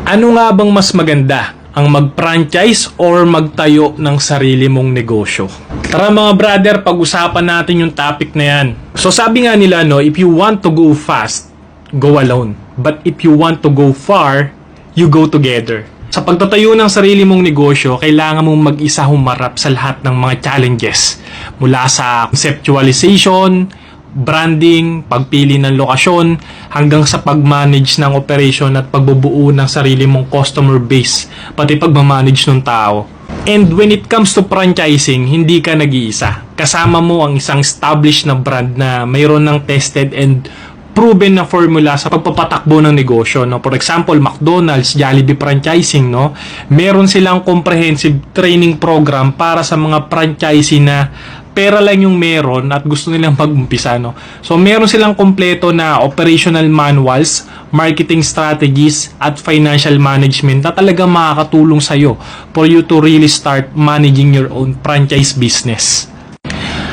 Ano nga bang mas maganda? Ang mag-franchise or magtayo ng sarili mong negosyo? Tara mga brother, pag-usapan natin yung topic na yan. So sabi nga nila, no, if you want to go fast, go alone. But if you want to go far, you go together. Sa pagtatayo ng sarili mong negosyo, kailangan mong mag-isa humarap sa lahat ng mga challenges. Mula sa conceptualization, branding, pagpili ng lokasyon, hanggang sa pag-manage ng operation at pagbubuo ng sarili mong customer base, pati pag-manage ng tao. And when it comes to franchising, hindi ka nag-iisa. Kasama mo ang isang established na brand na mayroon ng tested and proven na formula sa pagpapatakbo ng negosyo, no? For example, McDonald's, Jollibee franchising, no? Meron silang comprehensive training program para sa mga franchisee na pera lang yung meron at gusto nilang mag-umpisa, no? So, meron silang kompleto na operational manuals, marketing strategies, at financial management na talagang makakatulong sa'yo for you to really start managing your own franchise business.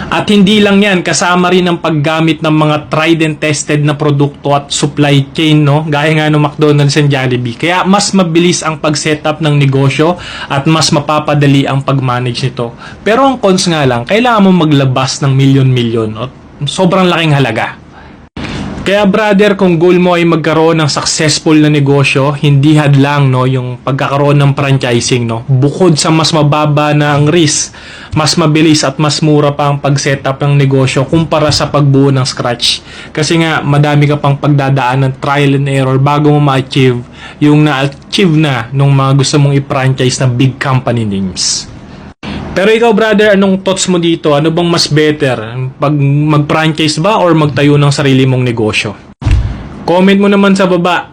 At hindi lang yan, kasama rin ang paggamit ng mga tried and tested na produkto at supply chain, no? Gaya nga ng McDonald's and Jollibee. Kaya mas mabilis ang pag-setup ng negosyo at mas mapapadali ang pag-manage nito. Pero ang cons nga lang, kailangan mo maglabas ng milyon-milyon at sobrang laking halaga. Kaya brother, kung goal mo ay magkaroon ng successful na negosyo, hindi hadlang, no, yung pagkakaroon ng franchising, no. Bukod sa mas mababa na ang risk, mas mabilis at mas mura pa ang pag-setup ng negosyo kumpara sa pagbuo ng scratch. Kasi nga, madami ka pang pagdadaan ng trial and error bago mo ma-achieve yung na-achieve na nung mga gusto mong i-franchise na big company names. Pero ikaw brother, anong thoughts mo dito? Ano bang mas better? Pag mag-franchise ba or magtayo ng sarili mong negosyo? Comment mo naman sa baba.